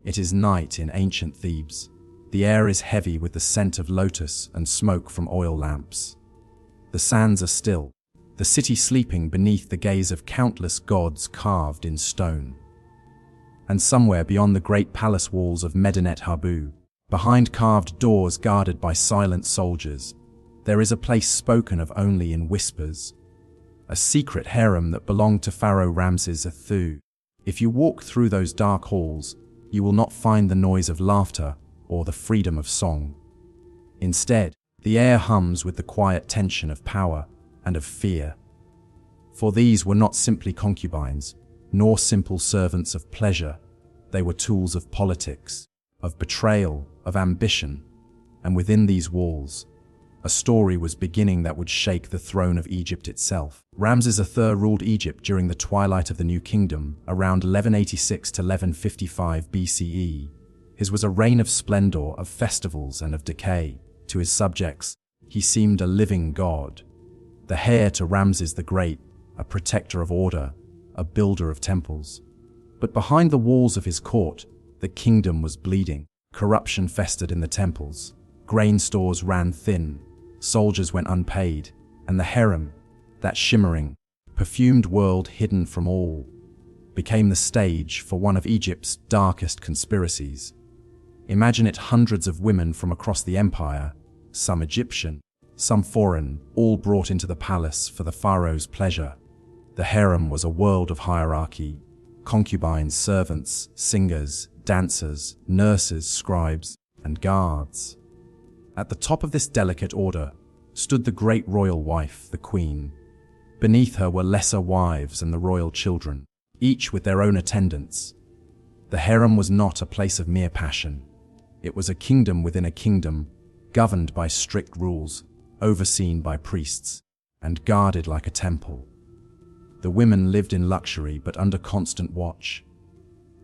It is night in ancient Thebes. The air is heavy with the scent of lotus and smoke from oil lamps. The sands are still, the city sleeping beneath the gaze of countless gods carved in stone. And somewhere beyond the great palace walls of Medinet Habu, behind carved doors guarded by silent soldiers, there is a place spoken of only in whispers. A secret harem that belonged to Pharaoh Ramses IV. If you walk through those dark halls, you will not find the noise of laughter or the freedom of song. Instead, the air hums with the quiet tension of power and of fear. For these were not simply concubines, nor simple servants of pleasure. They were tools of politics, of betrayal, of ambition. And within these walls, a story was beginning that would shake the throne of Egypt itself. Ramses III ruled Egypt during the twilight of the New Kingdom, around 1186 to 1155 BCE. His was a reign of splendor, of festivals, and of decay. To his subjects, he seemed a living god. The heir to Ramses the Great, a protector of order, a builder of temples. But behind the walls of his court, the kingdom was bleeding. Corruption festered in the temples. Grain stores ran thin. Soldiers went unpaid. And the harem, that shimmering, perfumed world hidden from all, became the stage for one of Egypt's darkest conspiracies. Imagine it: hundreds of women from across the empire, some Egyptian, some foreign, all brought into the palace for the pharaoh's pleasure. The harem was a world of hierarchy: concubines, servants, singers, dancers, nurses, scribes, and guards. At the top of this delicate order stood the great royal wife, the queen. Beneath her were lesser wives and the royal children, each with their own attendants. The harem was not a place of mere passion. It was a kingdom within a kingdom, governed by strict rules, overseen by priests, and guarded like a temple. The women lived in luxury but under constant watch.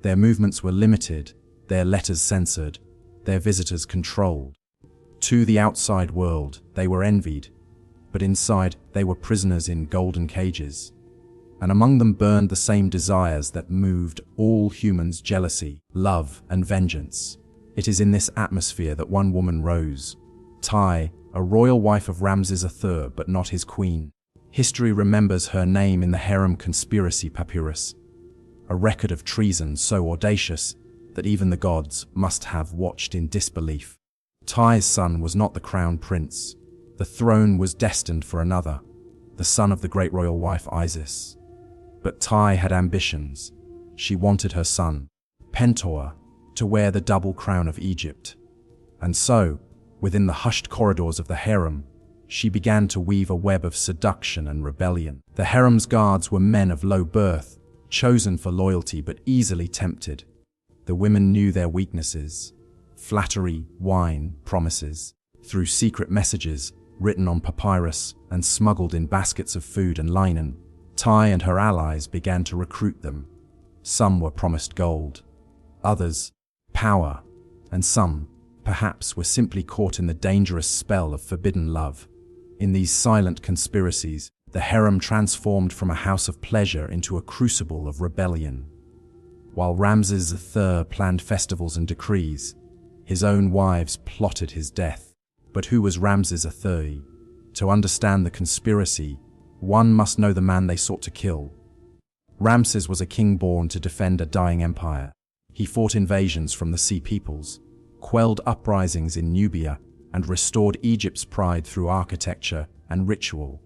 Their movements were limited, their letters censored, their visitors controlled. To the outside world, they were envied, but inside they were prisoners in golden cages. And among them burned the same desires that moved all humans: jealousy, love, and vengeance. It is in this atmosphere that one woman rose, Tai, a royal wife of Ramses III, but not his queen. History remembers her name in the harem conspiracy papyrus, a record of treason so audacious that even the gods must have watched in disbelief. Tai's son was not the crown prince. The throne was destined for another, the son of the great royal wife Isis. But Tai had ambitions. She wanted her son, Pentuer, to wear the double crown of Egypt. And so, within the hushed corridors of the harem, she began to weave a web of seduction and rebellion. The harem's guards were men of low birth, chosen for loyalty but easily tempted. The women knew their weaknesses: flattery, wine, promises. Through secret messages, written on papyrus and smuggled in baskets of food and linen, Tai and her allies began to recruit them. Some were promised gold, others power, and some, perhaps, were simply caught in the dangerous spell of forbidden love. In these silent conspiracies, the harem transformed from a house of pleasure into a crucible of rebellion. While Ramses III planned festivals and decrees, his own wives plotted his death. But who was Ramses III? To understand the conspiracy, one must know the man they sought to kill. Ramses was a king born to defend a dying empire. He fought invasions from the Sea Peoples, quelled uprisings in Nubia, and restored Egypt's pride through architecture and ritual.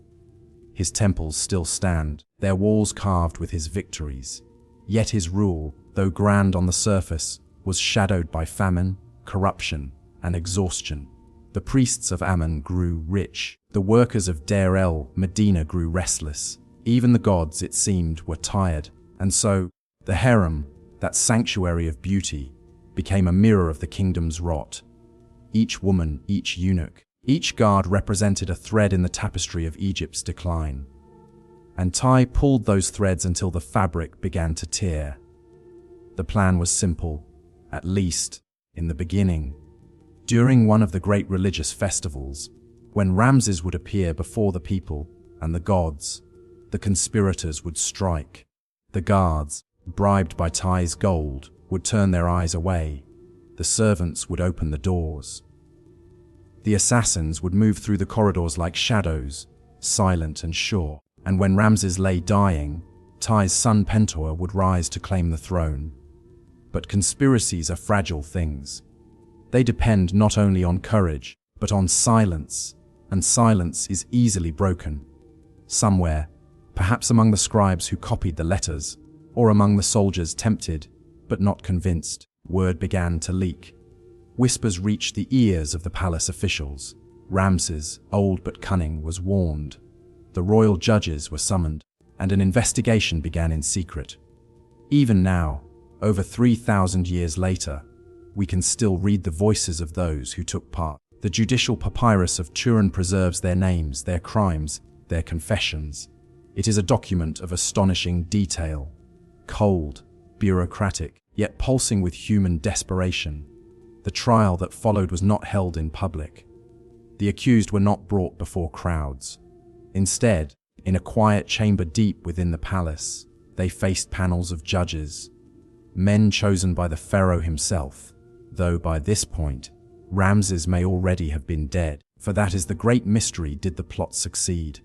His temples still stand, their walls carved with his victories. Yet his rule, though grand on the surface, was shadowed by famine, corruption, and exhaustion. The priests of Ammon grew rich. The workers of el-Medina grew restless. Even the gods, it seemed, were tired. And so, the harem, that sanctuary of beauty, became a mirror of the kingdom's rot. Each woman, each eunuch, each guard represented a thread in the tapestry of Egypt's decline. And Tai pulled those threads until the fabric began to tear. The plan was simple, at least in the beginning. During one of the great religious festivals, when Ramses would appear before the people and the gods, the conspirators would strike. The guards, bribed by Tai's gold, would turn their eyes away. The servants would open the doors. The assassins would move through the corridors like shadows, silent and sure. And when Ramses lay dying, Ty's son Pentuer would rise to claim the throne. But conspiracies are fragile things. They depend not only on courage, but on silence, and silence is easily broken. Somewhere, perhaps among the scribes who copied the letters, or among the soldiers tempted, but not convinced, word began to leak. Whispers reached the ears of the palace officials. Ramses, old but cunning, was warned. The royal judges were summoned, and an investigation began in secret. Even now, over 3,000 years later, we can still read the voices of those who took part. The judicial papyrus of Turin preserves their names, their crimes, their confessions. It is a document of astonishing detail, cold, bureaucratic, yet pulsing with human desperation. The trial that followed was not held in public. The accused were not brought before crowds. Instead, in a quiet chamber deep within the palace, they faced panels of judges, men chosen by the Pharaoh himself, though by this point, Ramses may already have been dead, for that is the great mystery: did the plot succeed?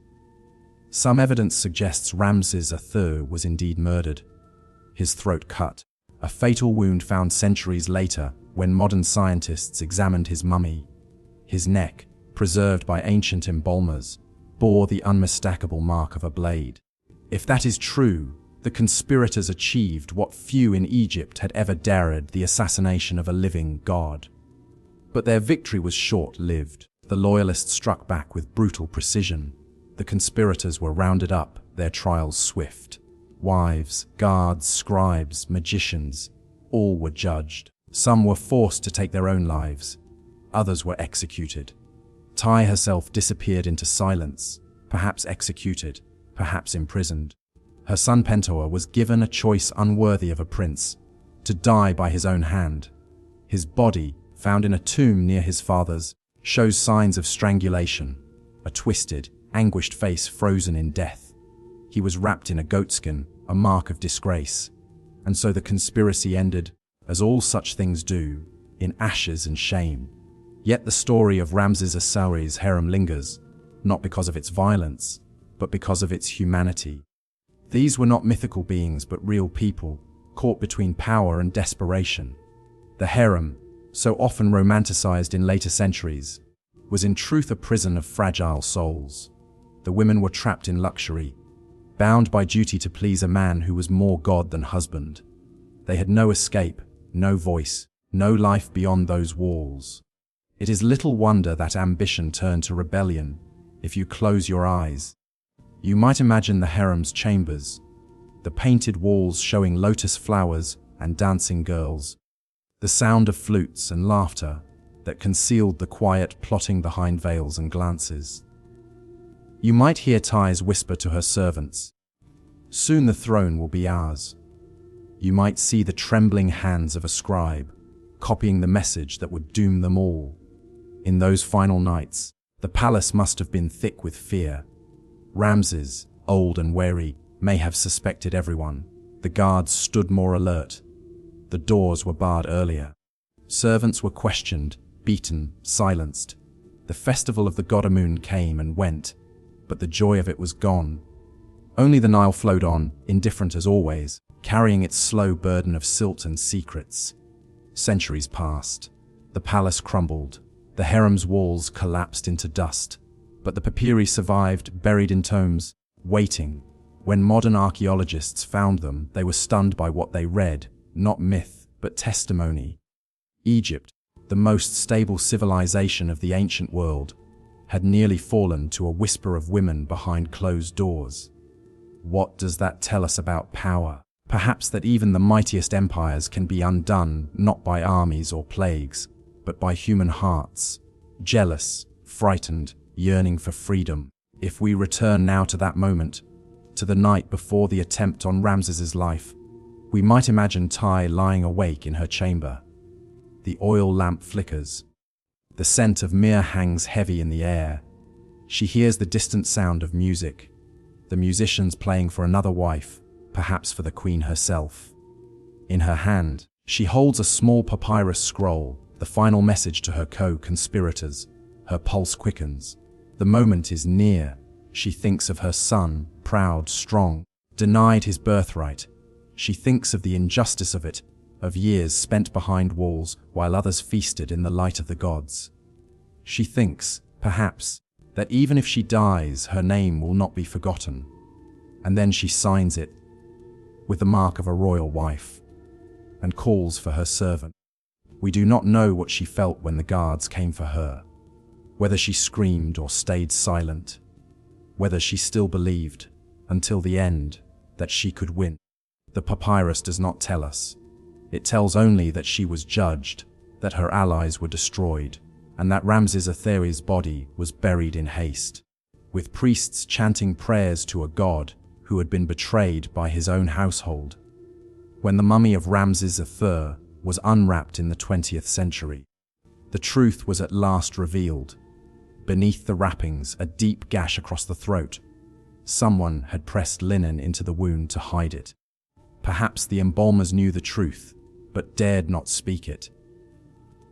Some evidence suggests Ramses IV was indeed murdered, his throat cut, a fatal wound found centuries later when modern scientists examined his mummy. His neck, preserved by ancient embalmers, bore the unmistakable mark of a blade. If that is true, the conspirators achieved what few in Egypt had ever dared: the assassination of a living god. But their victory was short-lived. The loyalists struck back with brutal precision. The conspirators were rounded up, their trials swift. Wives, guards, scribes, magicians, all were judged. Some were forced to take their own lives. Others were executed. Ty herself disappeared into silence, perhaps executed, perhaps imprisoned. Her son Pentuer was given a choice unworthy of a prince: to die by his own hand. His body, found in a tomb near his father's, shows signs of strangulation, a twisted, anguished face frozen in death. He was wrapped in a goatskin, a mark of disgrace. And so the conspiracy ended, as all such things do, in ashes and shame. Yet the story of Ramses IV's harem lingers, not because of its violence, but because of its humanity. These were not mythical beings but real people, caught between power and desperation. The harem, so often romanticized in later centuries, was in truth a prison of fragile souls. The women were trapped in luxury, bound by duty to please a man who was more god than husband. They had no escape, no voice, no life beyond those walls. It is little wonder that ambition turned to rebellion. If you close your eyes, you might imagine the harem's chambers, the painted walls showing lotus flowers and dancing girls, the sound of flutes and laughter that concealed the quiet plotting behind veils and glances. You might hear Ty's whisper to her servants, "Soon the throne will be ours." You might see the trembling hands of a scribe, copying the message that would doom them all. In those final nights, the palace must have been thick with fear. Ramses, old and wary, may have suspected everyone. The guards stood more alert. The doors were barred earlier. Servants were questioned, beaten, silenced. The festival of the god Amun came and went, but the joy of it was gone. Only the Nile flowed on, indifferent as always, carrying its slow burden of silt and secrets. Centuries passed. The palace crumbled. The harem's walls collapsed into dust. But the papyri survived, buried in tomes, waiting. When modern archaeologists found them, they were stunned by what they read, not myth, but testimony. Egypt, the most stable civilization of the ancient world, had nearly fallen to a whisper of women behind closed doors. What does that tell us about power? Perhaps that even the mightiest empires can be undone not by armies or plagues, but by human hearts, jealous, frightened, yearning for freedom. If we return now to that moment, to the night before the attempt on Ramses's life, we might imagine Ty lying awake in her chamber. The oil lamp flickers. The scent of myrrh hangs heavy in the air. She hears the distant sound of music, the musicians playing for another wife, perhaps for the queen herself. In her hand, She holds a small papyrus scroll, the final message to her co-conspirators. Her pulse quickens. The moment is near. She thinks of her son, proud, strong, denied his birthright. She thinks of the injustice of it, of years spent behind walls while others feasted in the light of the gods. She thinks, perhaps, that even if she dies, her name will not be forgotten. And then she signs it with the mark of a royal wife and calls for her servant. We do not know what she felt when the guards came for her, whether she screamed or stayed silent, whether she still believed, until the end, that she could win. The papyrus does not tell us. It tells only that she was judged, that her allies were destroyed, and that Ramses III's body was buried in haste, with priests chanting prayers to a god who had been betrayed by his own household. When the mummy of Ramses III was unwrapped in the 20th century, the truth was at last revealed. Beneath the wrappings, a deep gash across the throat. Someone had pressed linen into the wound to hide it. Perhaps the embalmers knew the truth, but dared not speak it.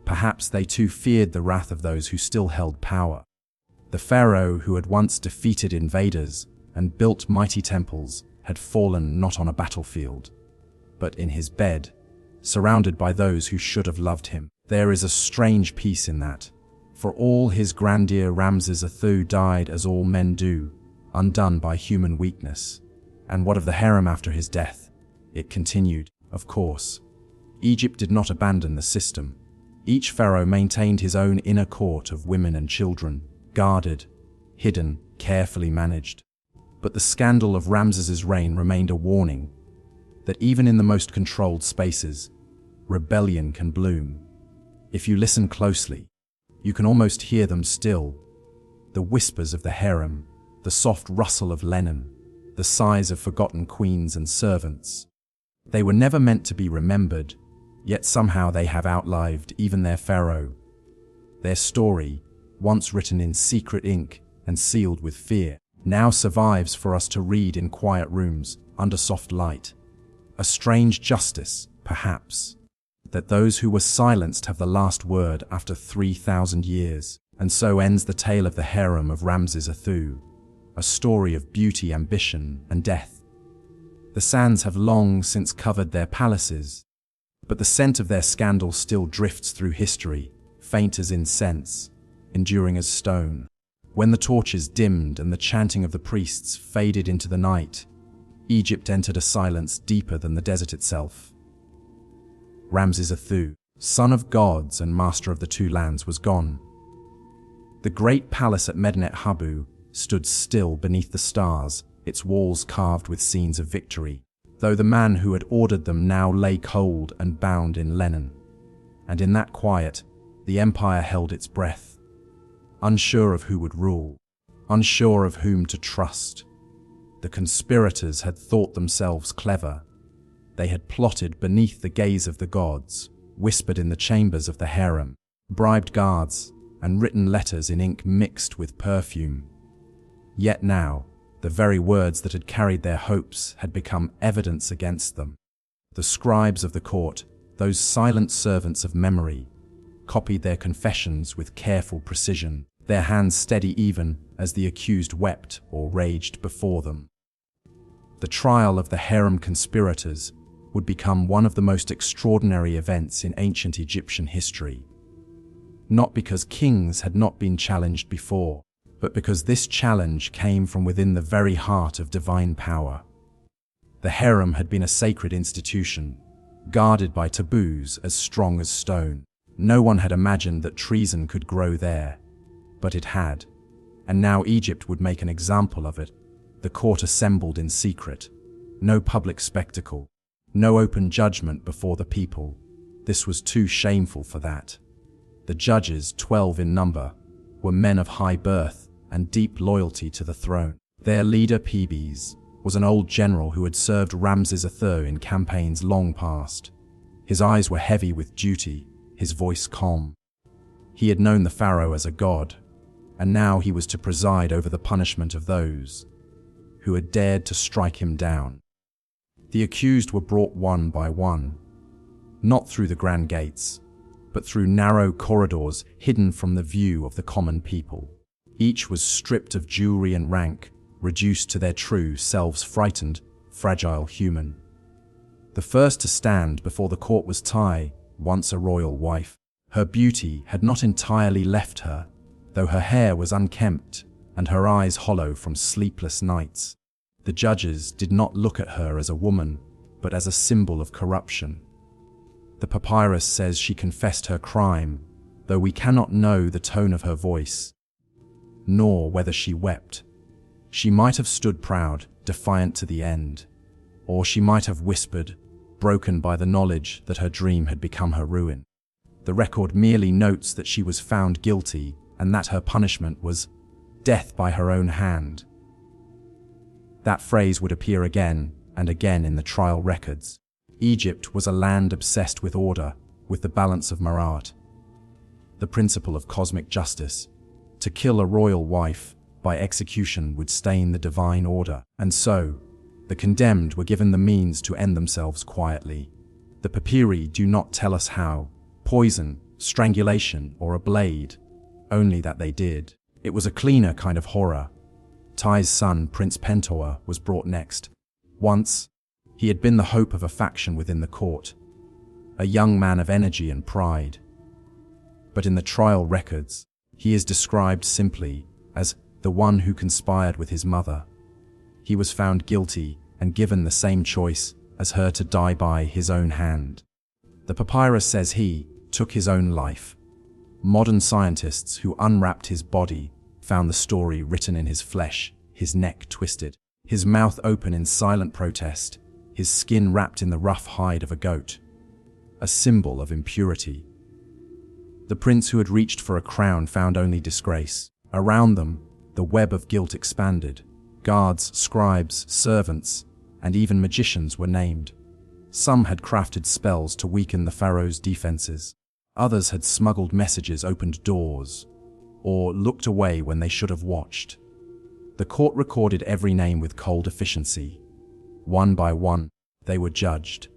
Perhaps they too feared the wrath of those who still held power. The Pharaoh who had once defeated invaders and built mighty temples had fallen not on a battlefield, but in his bed, surrounded by those who should have loved him. There is a strange peace in that. For all his grandeur, Ramses II died as all men do, undone by human weakness. And what of the harem after his death? It continued, of course. Egypt did not abandon the system. Each pharaoh maintained his own inner court of women and children, guarded, hidden, carefully managed. But the scandal of Ramses's reign remained a warning that even in the most controlled spaces, rebellion can bloom. If you listen closely, you can almost hear them still. The whispers of the harem, the soft rustle of linen, the sighs of forgotten queens and servants. They were never meant to be remembered, yet somehow they have outlived even their pharaoh. Their story, once written in secret ink and sealed with fear, now survives for us to read in quiet rooms under soft light. A strange justice, perhaps, that those who were silenced have the last word after 3,000 years. And so ends the tale of the harem of Ramses II, a story of beauty, ambition, and death. The sands have long since covered their palaces, but the scent of their scandal still drifts through history, faint as incense, enduring as stone. When the torches dimmed and the chanting of the priests faded into the night, Egypt entered a silence deeper than the desert itself. Ramses II, son of gods and master of the two lands, was gone. The great palace at Medinet Habu stood still beneath the stars, its walls carved with scenes of victory, though the man who had ordered them now lay cold and bound in linen. And in that quiet, the empire held its breath, unsure of who would rule, unsure of whom to trust. The conspirators had thought themselves clever. They had plotted beneath the gaze of the gods, whispered in the chambers of the harem, bribed guards, and written letters in ink mixed with perfume. Yet now, the very words that had carried their hopes had become evidence against them. The scribes of the court, those silent servants of memory, copied their confessions with careful precision, their hands steady even as the accused wept or raged before them. The trial of the harem conspirators would become one of the most extraordinary events in ancient Egyptian history. Not because kings had not been challenged before, but because this challenge came from within the very heart of divine power. The harem had been a sacred institution, guarded by taboos as strong as stone. No one had imagined that treason could grow there, but it had. And now Egypt would make an example of it. The court assembled in secret. No public spectacle. No open judgment before the people. This was too shameful for that. The judges, 12 in number, were men of high birth and deep loyalty to the throne. Their leader, Pebes, was an old general who had served Ramses III in campaigns long past. His eyes were heavy with duty, his voice calm. He had known the pharaoh as a god, and now he was to preside over the punishment of those who had dared to strike him down. The accused were brought one by one. not through the grand gates, but through narrow corridors hidden from the view of the common people. Each was stripped of jewelry and rank, reduced to their true selves, frightened, fragile human. The first to stand before the court was Tai, once a royal wife. Her beauty had not entirely left her, though her hair was unkempt and her eyes hollow from sleepless nights. The judges did not look at her as a woman, but as a symbol of corruption. The papyrus says she confessed her crime, though we cannot know the tone of her voice, nor whether she wept. She might have stood proud, defiant to the end, or she might have whispered, broken by the knowledge that her dream had become her ruin. The record merely notes that she was found guilty and that her punishment was death by her own hand. That phrase would appear again and again in the trial records. Egypt was a land obsessed with order, with the balance of Marat, the principle of cosmic justice. To kill a royal wife by execution would stain the divine order, and so the condemned were given the means to end themselves quietly. The papyri do not tell us how, poison, strangulation, or a blade, only that they did. It was a cleaner kind of horror. Tai's son, Prince Pentuer, was brought next. Once, he had been the hope of a faction within the court, a young man of energy and pride. But in the trial records, he is described simply as the one who conspired with his mother. He was found guilty and given the same choice as her to die by his own hand. The papyrus says he took his own life. Modern scientists who unwrapped his body found the story written in his flesh, his neck twisted, his mouth open in silent protest, his skin wrapped in the rough hide of a goat, a symbol of impurity. The prince who had reached for a crown found only disgrace. Around them, the web of guilt expanded. Guards, scribes, servants, and even magicians were named. Some had crafted spells to weaken the pharaoh's defenses. Others had smuggled messages, opened doors, or looked away when they should have watched. The court recorded every name with cold efficiency. One by one, they were judged.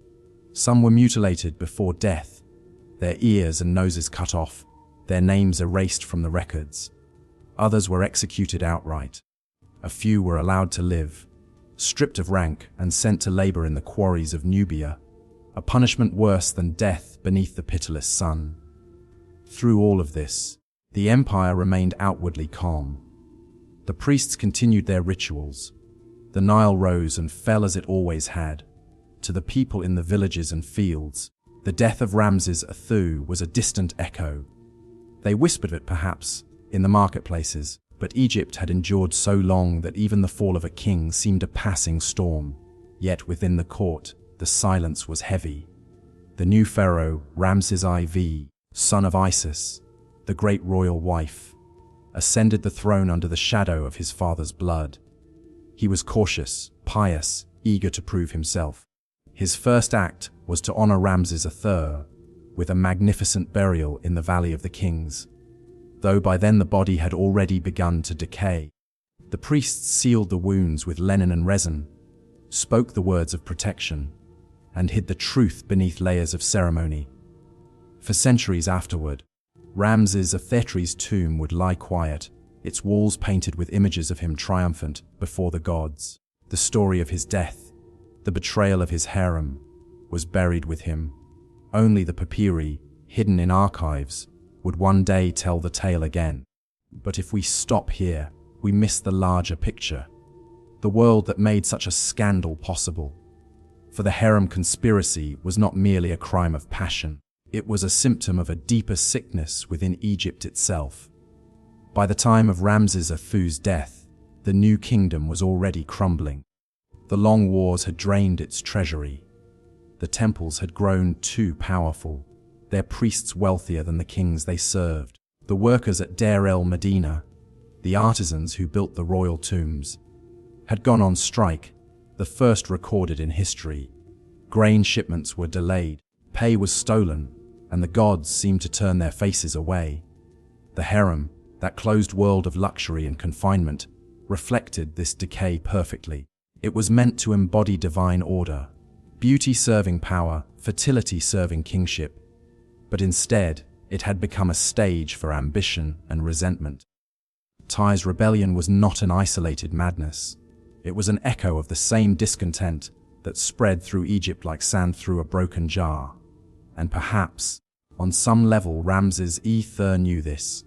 Some were mutilated before death, their ears and noses cut off, their names erased from the records. Others were executed outright. A few were allowed to live, stripped of rank and sent to labor in the quarries of Nubia, a punishment worse than death beneath the pitiless sun. Through all of this, the empire remained outwardly calm. The priests continued their rituals. The Nile rose and fell as it always had. To the people in the villages and fields, the death of Ramses IV was a distant echo. They whispered of it, perhaps, in the marketplaces, but Egypt had endured so long that even the fall of a king seemed a passing storm. Yet within the court, the silence was heavy. The new pharaoh, Ramses IV, son of Isis, the great royal wife, ascended the throne under the shadow of his father's blood. He was cautious, pious, eager to prove himself. His first act was to honor Ramses III with a magnificent burial in the Valley of the Kings, though by then the body had already begun to decay. The priests sealed the wounds with linen and resin, spoke the words of protection, and hid the truth beneath layers of ceremony. For centuries afterward, Ramses III's tomb would lie quiet, its walls painted with images of him triumphant before the gods. The story of his death, the betrayal of his harem, was buried with him. Only the papyri, hidden in archives, would one day tell the tale again. But if we stop here, we miss the larger picture, the world that made such a scandal possible. For the harem conspiracy was not merely a crime of passion, it was a symptom of a deeper sickness within Egypt itself. By the time of Ramses IV's death, the new kingdom was already crumbling. The long wars had drained its treasury. The temples had grown too powerful, their priests wealthier than the kings they served. The workers at el-Medina, the artisans who built the royal tombs, had gone on strike, the first recorded in history. Grain shipments were delayed, pay was stolen, and the gods seemed to turn their faces away. The harem, that closed world of luxury and confinement, reflected this decay perfectly. It was meant to embody divine order, beauty serving power, fertility serving kingship. But instead, it had become a stage for ambition and resentment. Tyre's rebellion was not an isolated madness. It was an echo of the same discontent that spread through Egypt like sand through a broken jar. And perhaps, on some level, Ramses III knew this.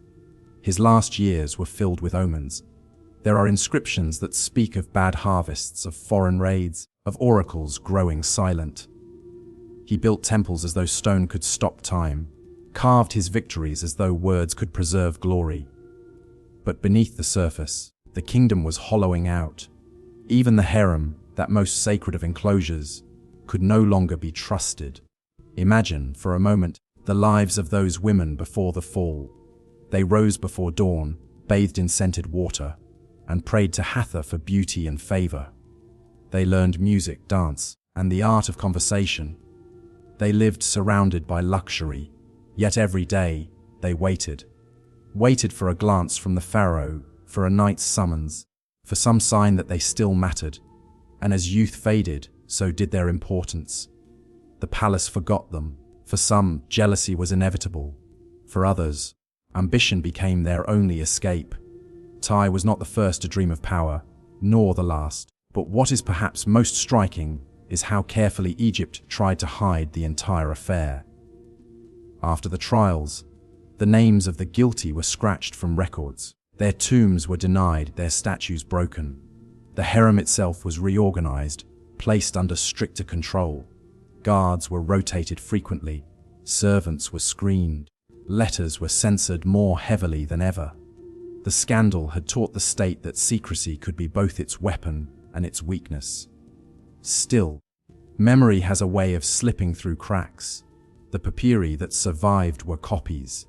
His last years were filled with omens. There are inscriptions that speak of bad harvests, of foreign raids, of oracles growing silent. He built temples as though stone could stop time, carved his victories as though words could preserve glory. But beneath the surface, the kingdom was hollowing out. Even the harem, that most sacred of enclosures, could no longer be trusted. Imagine, for a moment, the lives of those women before the fall. They rose before dawn, bathed in scented water, and prayed to Hathor for beauty and favor. They learned music, dance, and the art of conversation. They lived surrounded by luxury, yet every day they waited. Waited for a glance from the Pharaoh, for a night's summons, for some sign that they still mattered. And as youth faded, so did their importance. The palace forgot them. For some, jealousy was inevitable. For others, ambition became their only escape. Tyre was not the first to dream of power, nor the last. But what is perhaps most striking is how carefully Egypt tried to hide the entire affair. After the trials, the names of the guilty were scratched from records. Their tombs were denied, their statues broken. The harem itself was reorganized, placed under stricter control. Guards were rotated frequently, servants were screened, letters were censored more heavily than ever. The scandal had taught the state that secrecy could be both its weapon and its weakness. Still, memory has a way of slipping through cracks. The papyri that survived were copies,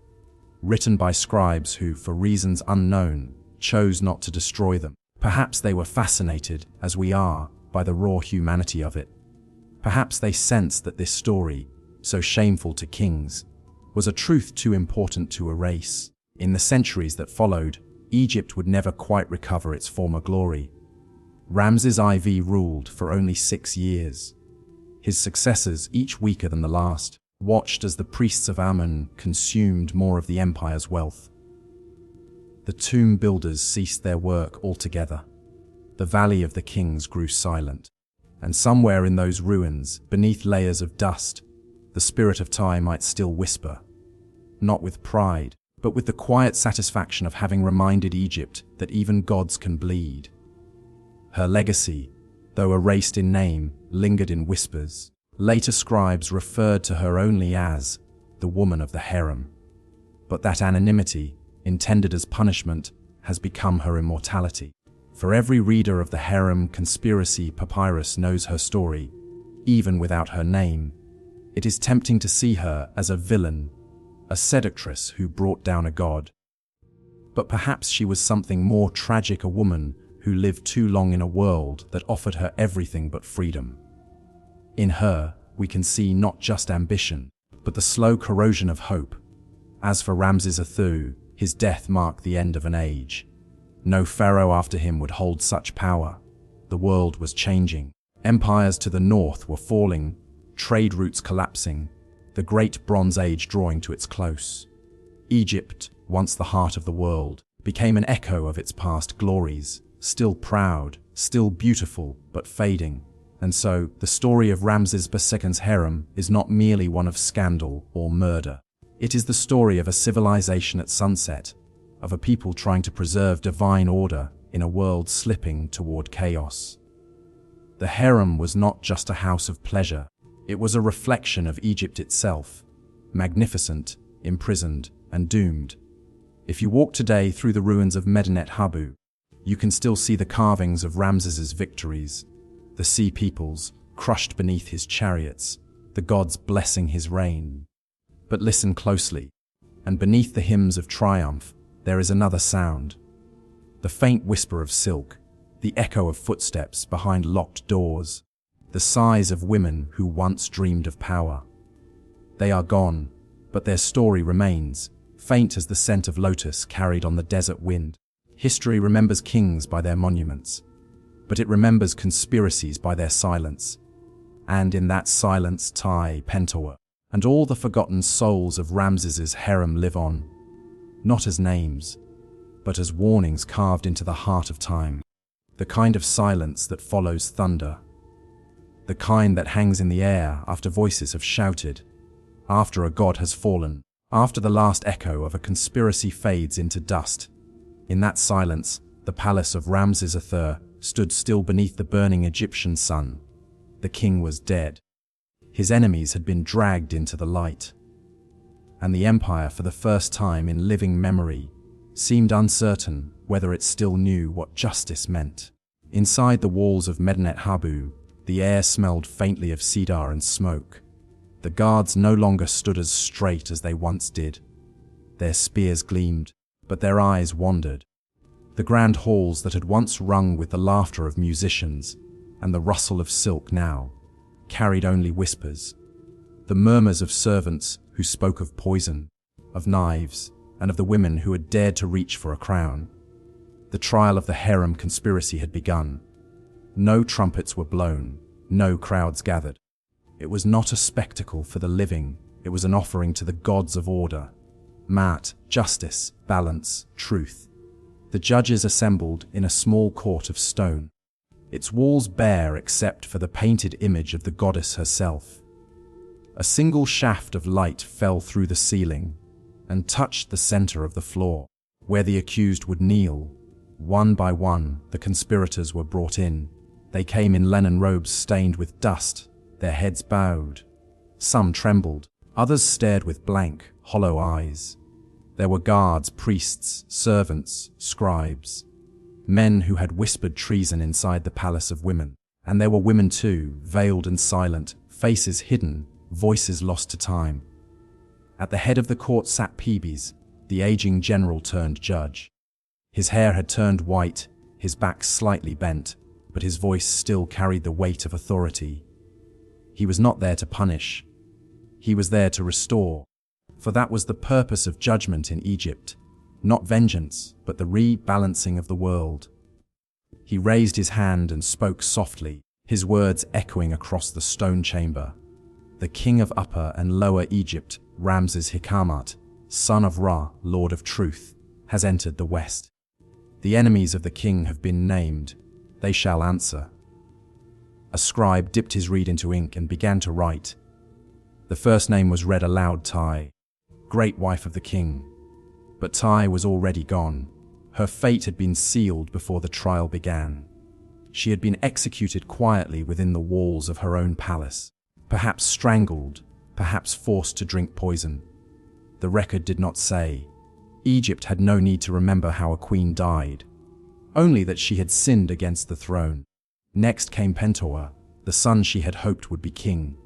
written by scribes who, for reasons unknown, chose not to destroy them. Perhaps they were fascinated, as we are, by the raw humanity of it. Perhaps they sensed that this story, so shameful to kings, was a truth too important to erase. In the centuries that followed, Egypt would never quite recover its former glory. Ramses IV ruled for only 6 years. His successors, each weaker than the last, watched as the priests of Amun consumed more of the empire's wealth. The tomb builders ceased their work altogether. The Valley of the Kings grew silent. And somewhere in those ruins, beneath layers of dust, the spirit of Tyre might still whisper, not with pride, but with the quiet satisfaction of having reminded Egypt that even gods can bleed. Her legacy, though erased in name, lingered in whispers. Later scribes referred to her only as the woman of the harem. But that anonymity, intended as punishment, has become her immortality. For every reader of the harem conspiracy papyrus knows her story, even without her name. It is tempting to see her as a villain, a seductress who brought down a god. But perhaps she was something more tragic, a woman who lived too long in a world that offered her everything but freedom. In her, we can see not just ambition, but the slow corrosion of hope. As for Ramses IV, his death marked the end of an age. No pharaoh after him would hold such power. The world was changing. Empires to the north were falling, trade routes collapsing, the Great Bronze Age drawing to its close. Egypt, once the heart of the world, became an echo of its past glories, still proud, still beautiful, but fading. And so, the story of Ramses II's harem is not merely one of scandal or murder. It is the story of a civilization at sunset, of a people trying to preserve divine order in a world slipping toward chaos. The harem was not just a house of pleasure. It was a reflection of Egypt itself, magnificent, imprisoned, and doomed. If you walk today through the ruins of Medinet Habu, you can still see the carvings of Ramses's victories, the sea peoples crushed beneath his chariots, the gods blessing his reign. But listen closely, and beneath the hymns of triumph, there is another sound. The faint whisper of silk, the echo of footsteps behind locked doors, the sighs of women who once dreamed of power. They are gone, but their story remains, faint as the scent of lotus carried on the desert wind. History remembers kings by their monuments, but it remembers conspiracies by their silence. And in that silence Pentuer and all the forgotten souls of Ramses's harem live on, not as names, but as warnings carved into the heart of time. The kind of silence that follows thunder. The kind that hangs in the air after voices have shouted, after a god has fallen, after the last echo of a conspiracy fades into dust. In that silence, the palace of Ramses III stood still beneath the burning Egyptian sun. The king was dead. His enemies had been dragged into the light. And the empire, for the first time in living memory, seemed uncertain whether it still knew what justice meant. Inside the walls of Medinet Habu, the air smelled faintly of cedar and smoke. The guards no longer stood as straight as they once did. Their spears gleamed, but their eyes wandered. The grand halls that had once rung with the laughter of musicians and the rustle of silk now carried only whispers. The murmurs of servants who spoke of poison, of knives, and of the women who had dared to reach for a crown. The trial of the harem conspiracy had begun. No trumpets were blown, no crowds gathered. It was not a spectacle for the living, it was an offering to the gods of order. Maat, justice, balance, truth. The judges assembled in a small court of stone, its walls bare except for the painted image of the goddess herself. A single shaft of light fell through the ceiling and touched the center of the floor, where the accused would kneel. One by one, the conspirators were brought in. They came in linen robes stained with dust, their heads bowed. Some trembled, others stared with blank, hollow eyes. There were guards, priests, servants, scribes, men who had whispered treason inside the palace of women. And there were women too, veiled and silent, faces hidden, voices lost to time. At the head of the court sat Pebes, the aging general turned judge. His hair had turned white, his back slightly bent, but his voice still carried the weight of authority. He was not there to punish. He was there to restore. For that was the purpose of judgment in Egypt. Not vengeance, but the rebalancing of the world. He raised his hand and spoke softly, his words echoing across the stone chamber. The king of Upper and Lower Egypt, Ramses Hikamat, son of Ra, Lord of Truth, has entered the West. The enemies of the king have been named. They shall answer. A scribe dipped his reed into ink and began to write. The first name was read aloud: Tai, great wife of the king. But Tai was already gone. Her fate had been sealed before the trial began. She had been executed quietly within the walls of her own palace, perhaps strangled, perhaps forced to drink poison. The record did not say. Egypt had no need to remember how a queen died, only that she had sinned against the throne. Next came Pentuer, the son she had hoped would be king.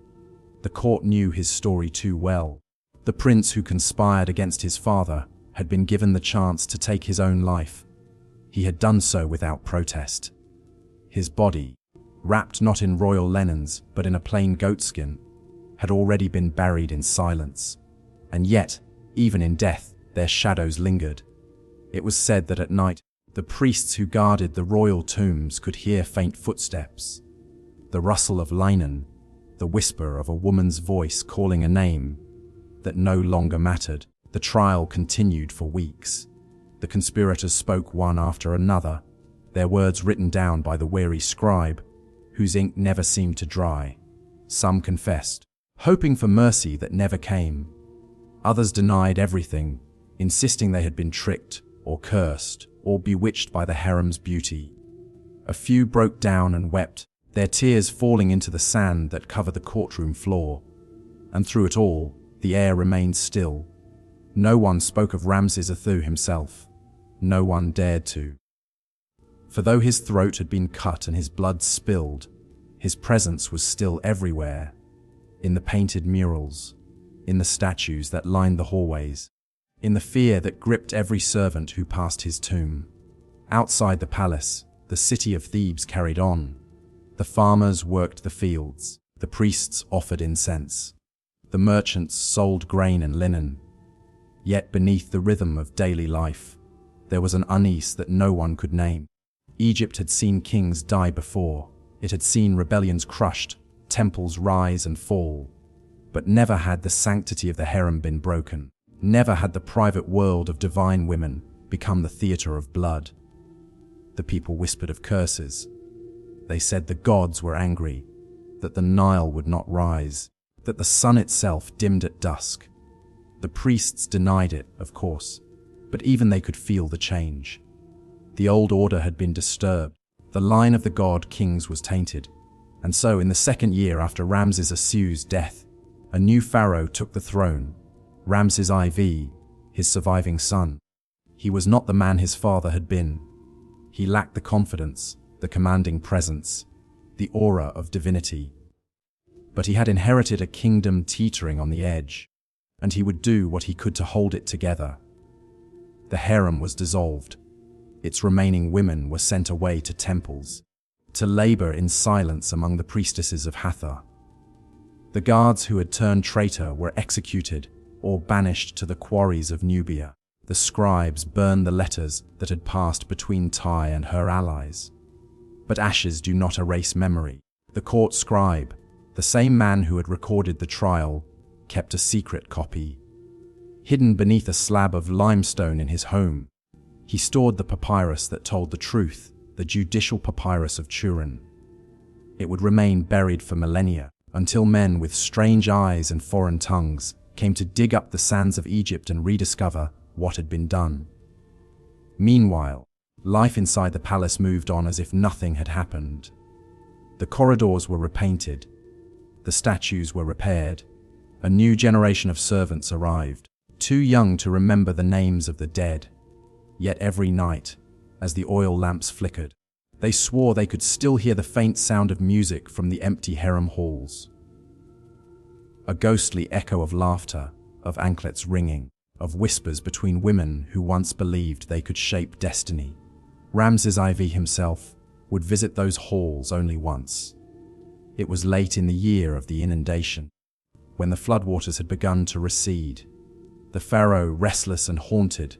The court knew his story too well. The prince who conspired against his father had been given the chance to take his own life. He had done so without protest. His body, wrapped not in royal linens but in a plain goatskin, had already been buried in silence. And yet, even in death, their shadows lingered. It was said that at night, the priests who guarded the royal tombs could hear faint footsteps, the rustle of linen, the whisper of a woman's voice calling a name that no longer mattered. The trial continued for weeks. The conspirators spoke one after another, their words written down by the weary scribe, whose ink never seemed to dry. Some confessed, hoping for mercy that never came. Others denied everything, insisting they had been tricked or cursed or bewitched by the harem's beauty. A few broke down and wept, their tears falling into the sand that covered the courtroom floor. And through it all, the air remained still. No one spoke of Ramses II himself. No one dared to. For though his throat had been cut and his blood spilled, his presence was still everywhere, in the painted murals, in the statues that lined the hallways, in the fear that gripped every servant who passed his tomb. Outside the palace, the city of Thebes carried on. The farmers worked the fields, the priests offered incense, the merchants sold grain and linen. Yet beneath the rhythm of daily life, there was an unease that no one could name. Egypt had seen kings die before. It had seen rebellions crushed, temples rise and fall, but never had the sanctity of the harem been broken. Never had the private world of divine women become the theater of blood. The people whispered of curses. They said the gods were angry, that the Nile would not rise, that the sun itself dimmed at dusk. The priests denied it, of course, but even they could feel the change. The old order had been disturbed. The line of the god kings was tainted. And so, in the second year after Ramses II's death, a new pharaoh took the throne, Ramses IV, his surviving son. He was not the man his father had been. He lacked the confidence, the commanding presence, the aura of divinity. But he had inherited a kingdom teetering on the edge, and he would do what he could to hold it together. The harem was dissolved. Its remaining women were sent away to temples, to labor in silence among the priestesses of Hathor. The guards who had turned traitor were executed or banished to the quarries of Nubia. The scribes burned the letters that had passed between Tai and her allies. But ashes do not erase memory. The court scribe, the same man who had recorded the trial, kept a secret copy. Hidden beneath a slab of limestone in his home, he stored the papyrus that told the truth, the judicial papyrus of Turin. It would remain buried for millennia, until men with strange eyes and foreign tongues came to dig up the sands of Egypt and rediscover what had been done. Meanwhile, life inside the palace moved on as if nothing had happened. The corridors were repainted. The statues were repaired. A new generation of servants arrived, too young to remember the names of the dead. Yet every night, as the oil lamps flickered, they swore they could still hear the faint sound of music from the empty harem halls. A ghostly echo of laughter, of anklets ringing, of whispers between women who once believed they could shape destiny. Ramses IV himself would visit those halls only once. It was late in the year of the inundation, when the floodwaters had begun to recede. The pharaoh, restless and haunted,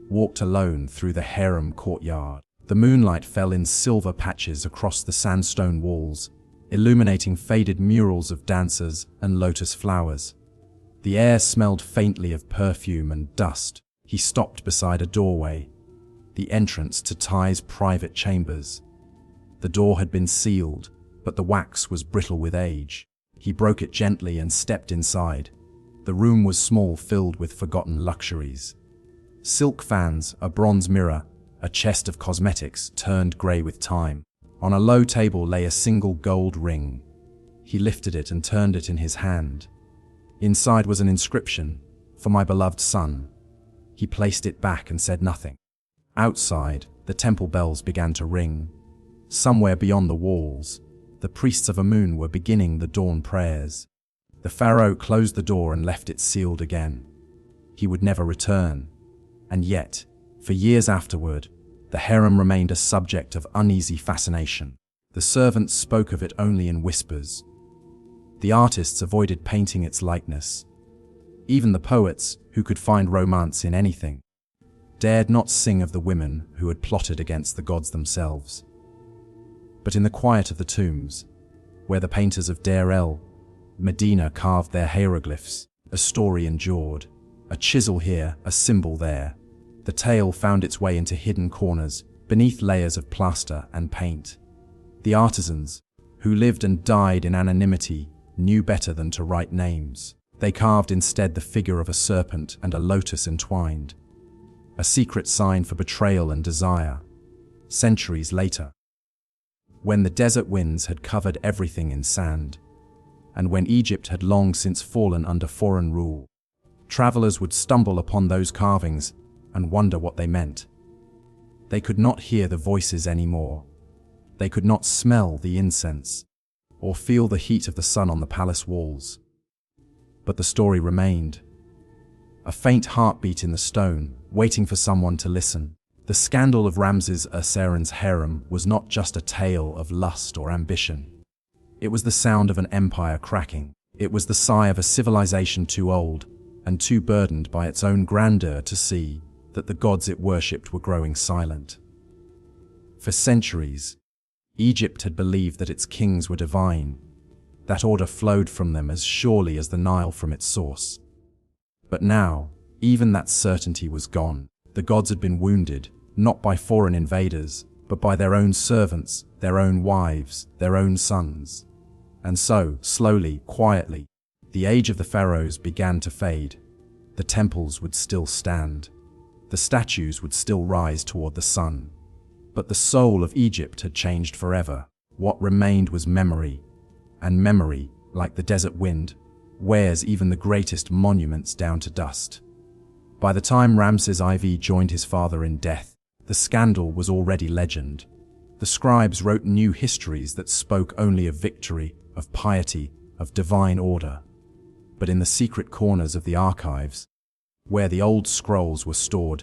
walked alone through the harem courtyard. The moonlight fell in silver patches across the sandstone walls, illuminating faded murals of dancers and lotus flowers. The air smelled faintly of perfume and dust. He stopped beside a doorway, the entrance to Tai's private chambers. The door had been sealed, but the wax was brittle with age. He broke it gently and stepped inside. The room was small, filled with forgotten luxuries. Silk fans, a bronze mirror, a chest of cosmetics turned grey with time. On a low table lay a single gold ring. He lifted it and turned it in his hand. Inside was an inscription, "For my beloved son." He placed it back and said nothing. Outside, the temple bells began to ring. Somewhere beyond the walls, the priests of Amun were beginning the dawn prayers. The pharaoh closed the door and left it sealed again. He would never return. And yet, for years afterward, the harem remained a subject of uneasy fascination. The servants spoke of it only in whispers. The artists avoided painting its likeness. Even the poets, who could find romance in anything, dared not sing of the women who had plotted against the gods themselves. But in the quiet of the tombs, where the painters of el-Medina carved their hieroglyphs, a story endured, a chisel here, a symbol there. The tale found its way into hidden corners, beneath layers of plaster and paint. The artisans, who lived and died in anonymity, knew better than to write names. They carved instead the figure of a serpent and a lotus entwined, a secret sign for betrayal and desire. Centuries later, when the desert winds had covered everything in sand, and when Egypt had long since fallen under foreign rule, travelers would stumble upon those carvings and wonder what they meant. They could not hear the voices anymore. They could not smell the incense, or feel the heat of the sun on the palace walls. But the story remained. A faint heartbeat in the stone, waiting for someone to listen. The scandal of Ramses II's harem was not just a tale of lust or ambition. It was the sound of an empire cracking. It was the sigh of a civilization too old and too burdened by its own grandeur to see that the gods it worshipped were growing silent. For centuries, Egypt had believed that its kings were divine, That order flowed from them as surely as the Nile from its source. But now, even that certainty was gone. The gods had been wounded, not by foreign invaders, but by their own servants, their own wives, their own sons. And so, slowly, quietly, the age of the pharaohs began to fade. The temples would still stand. The statues would still rise toward the sun. But the soul of Egypt had changed forever. What remained was memory. And memory, like the desert wind, wears even the greatest monuments down to dust. By the time Ramses IV joined his father in death, the scandal was already legend. The scribes wrote new histories that spoke only of victory, of piety, of divine order. But in the secret corners of the archives, where the old scrolls were stored,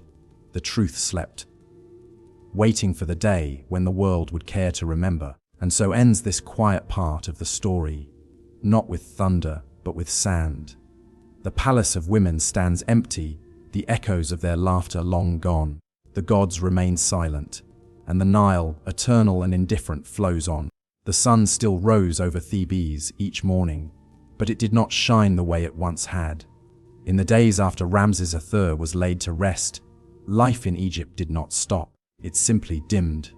the truth slept, waiting for the day when the world would care to remember. And so ends this quiet part of the story, not with thunder, but with sand. The palace of women stands empty, the echoes of their laughter long gone. The gods remain silent, and the Nile, eternal and indifferent, flows on. The sun still rose over Thebes each morning, but it did not shine the way it once had. In the days after Ramses III was laid to rest, life in Egypt did not stop. It simply dimmed.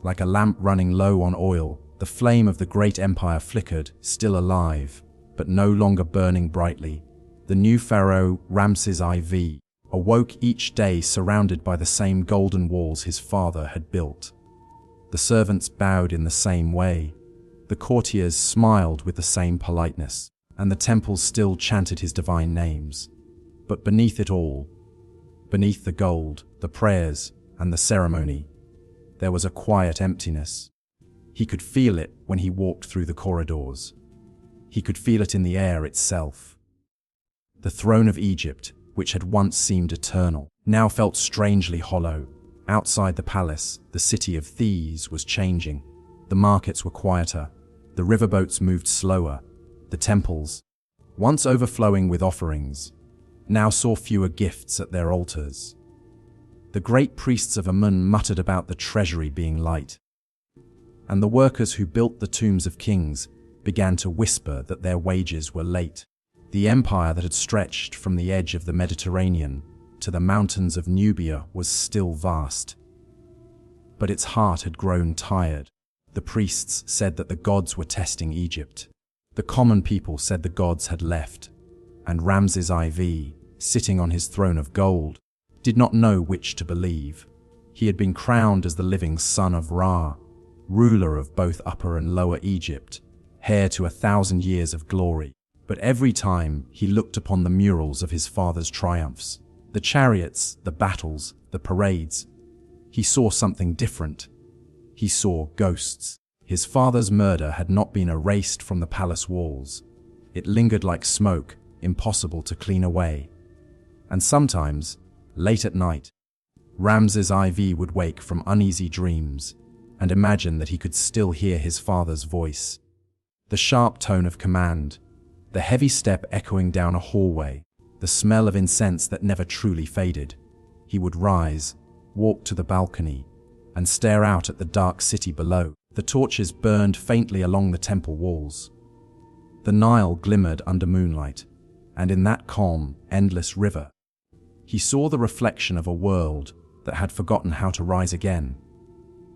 Like a lamp running low on oil, the flame of the great empire flickered, still alive, but no longer burning brightly. The new pharaoh, Ramses IV, awoke each day surrounded by the same golden walls his father had built. The servants bowed in the same way. The courtiers smiled with the same politeness, and the temples still chanted his divine names. But beneath it all, beneath the gold, the prayers, and the ceremony, there was a quiet emptiness. He could feel it when he walked through the corridors. He could feel it in the air itself. The throne of Egypt, which had once seemed eternal, now felt strangely hollow. Outside the palace, the city of Thebes was changing. The markets were quieter. The riverboats moved slower. The temples, once overflowing with offerings, now saw fewer gifts at their altars. The great priests of Amun muttered about the treasury being light, and the workers who built the tombs of kings began to whisper that their wages were late. The empire that had stretched from the edge of the Mediterranean to the mountains of Nubia was still vast, but its heart had grown tired. The priests said that the gods were testing Egypt. The common people said the gods had left, and Ramses IV, sitting on his throne of gold, did not know which to believe. He had been crowned as the living son of Ra, ruler of both Upper and Lower Egypt, heir to 1,000 years of glory. But every time he looked upon the murals of his father's triumphs, the chariots, the battles, the parades, he saw something different. He saw ghosts. His father's murder had not been erased from the palace walls. It lingered like smoke, impossible to clean away. And sometimes, late at night, Ramses IV would wake from uneasy dreams and imagine that he could still hear his father's voice. The sharp tone of command, the heavy step echoing down a hallway, the smell of incense that never truly faded. He would rise, walk to the balcony, and stare out at the dark city below. The torches burned faintly along the temple walls. The Nile glimmered under moonlight, and in that calm, endless river, he saw the reflection of a world that had forgotten how to rise again.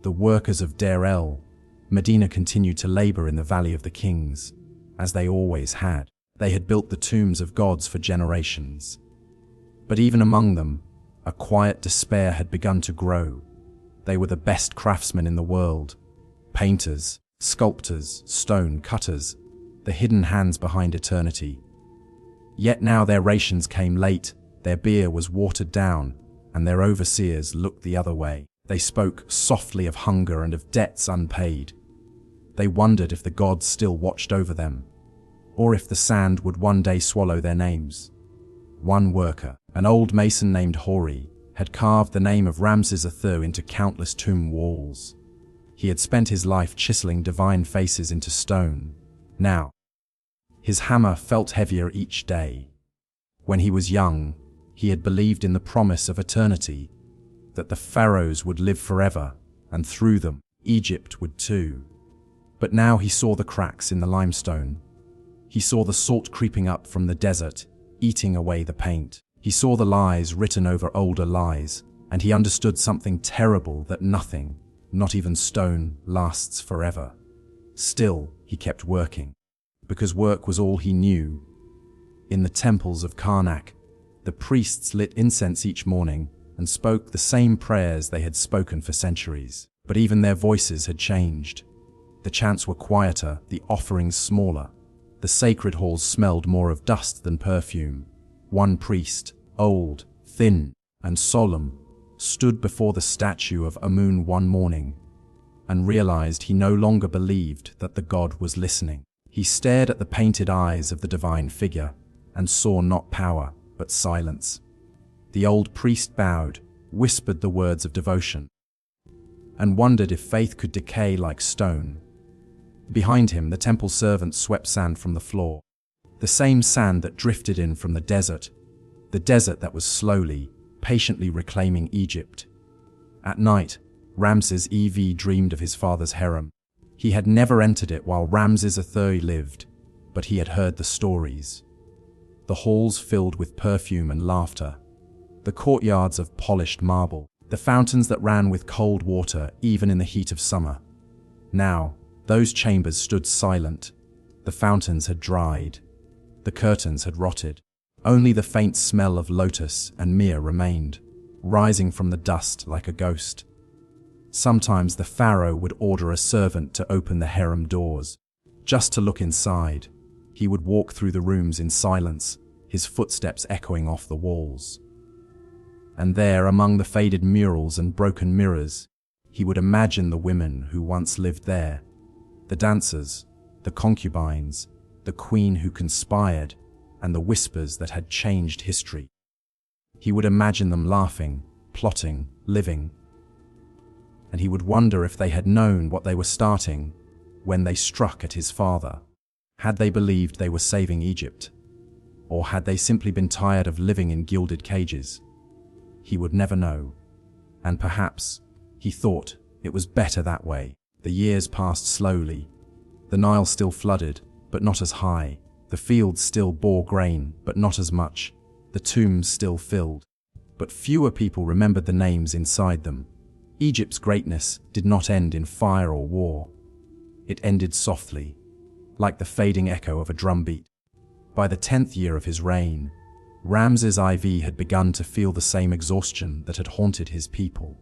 The workers of el-Medina continued to labor in the Valley of the Kings, as they always had. They had built the tombs of gods for generations. But even among them, a quiet despair had begun to grow. They were the best craftsmen in the world. Painters, sculptors, stone cutters, the hidden hands behind eternity. Yet now their rations came late, their beer was watered down, and their overseers looked the other way. They spoke softly of hunger and of debts unpaid. They wondered if the gods still watched over them, or if the sand would one day swallow their names. One worker, an old mason named Hori, had carved the name of Ramses III into countless tomb walls. He had spent his life chiseling divine faces into stone. Now, his hammer felt heavier each day. When he was young, he had believed in the promise of eternity, that the pharaohs would live forever, and through them, Egypt would too. But now he saw the cracks in the limestone. He saw the salt creeping up from the desert, eating away the paint. He saw the lies written over older lies, and he understood something terrible, that nothing, not even stone, lasts forever. Still, he kept working, because work was all he knew. In the temples of Karnak, the priests lit incense each morning and spoke the same prayers they had spoken for centuries. But even their voices had changed. The chants were quieter, the offerings smaller. The sacred halls smelled more of dust than perfume. One priest, old, thin, and solemn, stood before the statue of Amun one morning and realized he no longer believed that the god was listening. He stared at the painted eyes of the divine figure and saw not power, but silence. The old priest bowed, whispered the words of devotion, and wondered if faith could decay like stone. Behind him, the temple servant swept sand from the floor, the same sand that drifted in from the desert that was slowly, patiently reclaiming Egypt. At night, Ramses IV dreamed of his father's harem. He had never entered it while Ramses III lived, but he had heard the stories. The halls filled with perfume and laughter, the courtyards of polished marble, the fountains that ran with cold water even in the heat of summer. Now, those chambers stood silent. The fountains had dried. The curtains had rotted. Only the faint smell of lotus and myrrh remained, rising from the dust like a ghost. Sometimes the pharaoh would order a servant to open the harem doors, just to look inside. He would walk through the rooms in silence, his footsteps echoing off the walls. And there, among the faded murals and broken mirrors, he would imagine the women who once lived there, the dancers, the concubines, the queen who conspired, and the whispers that had changed history. He would imagine them laughing, plotting, living. And he would wonder if they had known what they were starting when they struck at his father. Had they believed they were saving Egypt? Or had they simply been tired of living in gilded cages? He would never know. And perhaps, he thought, it was better that way. The years passed slowly. The Nile still flooded, but not as high. The fields still bore grain, but not as much. The tombs still filled, but fewer people remembered the names inside them. Egypt's greatness did not end in fire or war. It ended softly, like the fading echo of a drumbeat. By the 10th year of his reign, Ramses IV had begun to feel the same exhaustion that had haunted his people.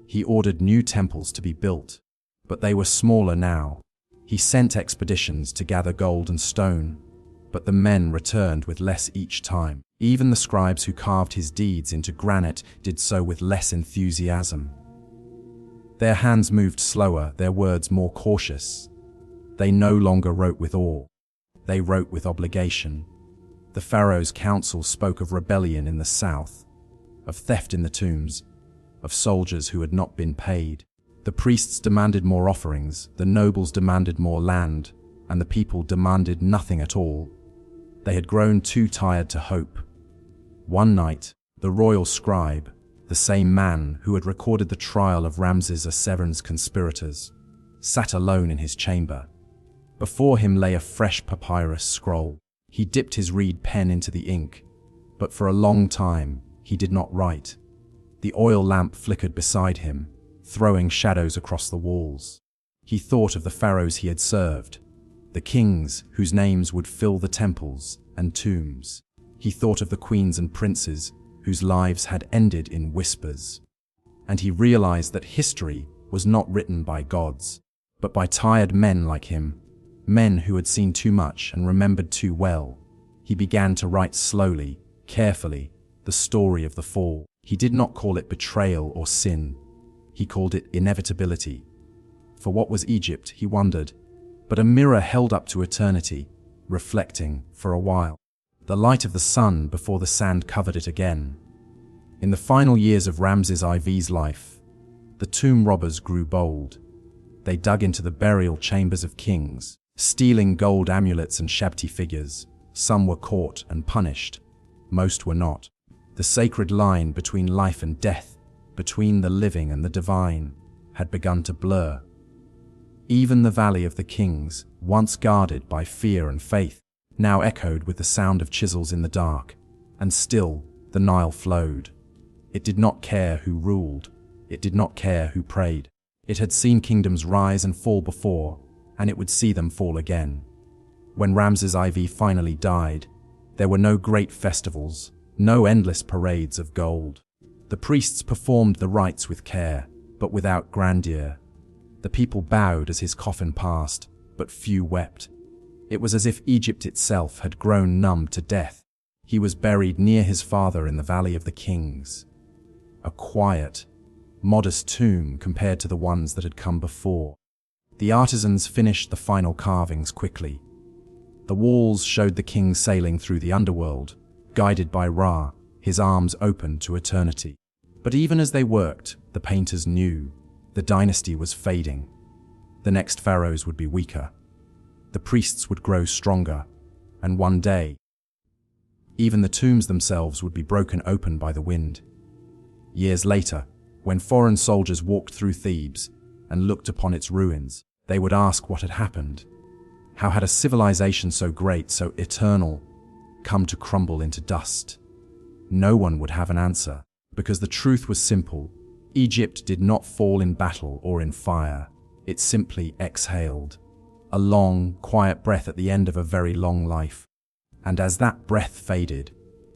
He ordered new temples to be built, but they were smaller now. He sent expeditions to gather gold and stone, but the men returned with less each time. Even the scribes who carved his deeds into granite did so with less enthusiasm. Their hands moved slower, their words more cautious. They no longer wrote with awe. They wrote with obligation. The pharaoh's council spoke of rebellion in the south, of theft in the tombs, of soldiers who had not been paid. The priests demanded more offerings, the nobles demanded more land, and the people demanded nothing at all. They had grown too tired to hope. One night, the royal scribe, the same man who had recorded the trial of Ramses IV's conspirators, sat alone in his chamber. Before him lay a fresh papyrus scroll. He dipped his reed pen into the ink, but for a long time he did not write. The oil lamp flickered beside him, throwing shadows across the walls. He thought of the pharaohs he had served, the kings whose names would fill the temples and tombs. He thought of the queens and princes whose lives had ended in whispers. And he realized that history was not written by gods, but by tired men like him, men who had seen too much and remembered too well. He began to write slowly, carefully, the story of the fall. He did not call it betrayal or sin. He called it inevitability. For what was Egypt, he wondered, but a mirror held up to eternity, reflecting for a while the light of the sun before the sand covered it again. In the final years of Ramses IV's life, the tomb robbers grew bold. They dug into the burial chambers of kings, stealing gold amulets and Shabti figures. Some were caught and punished. Most were not. The sacred line between life and death, between the living and the divine, had begun to blur. Even the Valley of the Kings, once guarded by fear and faith, now echoed with the sound of chisels in the dark. And still, the Nile flowed. It did not care who ruled. It did not care who prayed. It had seen kingdoms rise and fall before, and it would see them fall again. When Ramses IV finally died, there were no great festivals, no endless parades of gold. The priests performed the rites with care, but without grandeur. The people bowed as his coffin passed, but few wept. It was as if Egypt itself had grown numb to death. He was buried near his father in the Valley of the Kings. A quiet, modest tomb compared to the ones that had come before. The artisans finished the final carvings quickly. The walls showed the king sailing through the underworld, guided by Ra, his arms open to eternity. But even as they worked, the painters knew the dynasty was fading. The next pharaohs would be weaker. The priests would grow stronger, and one day, even the tombs themselves would be broken open by the wind. Years later, when foreign soldiers walked through Thebes and looked upon its ruins, they would ask what had happened. How had a civilization so great, so eternal, come to crumble into dust? No one would have an answer, because the truth was simple. Egypt did not fall in battle or in fire. It simply exhaled. A long, quiet breath at the end of a very long life. And as that breath faded,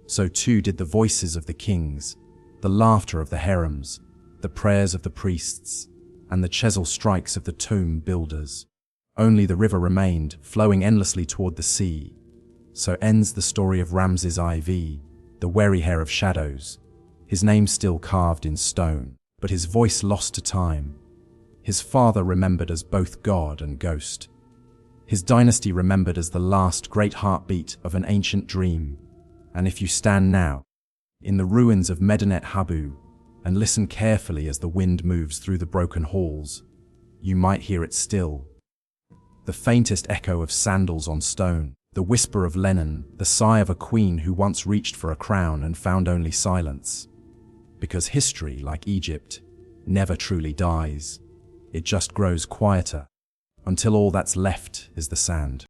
so too did the voices of the kings, the laughter of the harems, the prayers of the priests, and the chisel strikes of the tomb builders. Only the river remained, flowing endlessly toward the sea. So ends the story of Ramses IV, the wary hair of shadows. His name still carved in stone, but his voice lost to time. His father remembered as both god and ghost. His dynasty remembered as the last great heartbeat of an ancient dream. And if you stand now, in the ruins of Medinet Habu, and listen carefully as the wind moves through the broken halls, you might hear it still. The faintest echo of sandals on stone, the whisper of linen, the sigh of a queen who once reached for a crown and found only silence. Because history, like Egypt, never truly dies. It just grows quieter, until all that's left is the sand.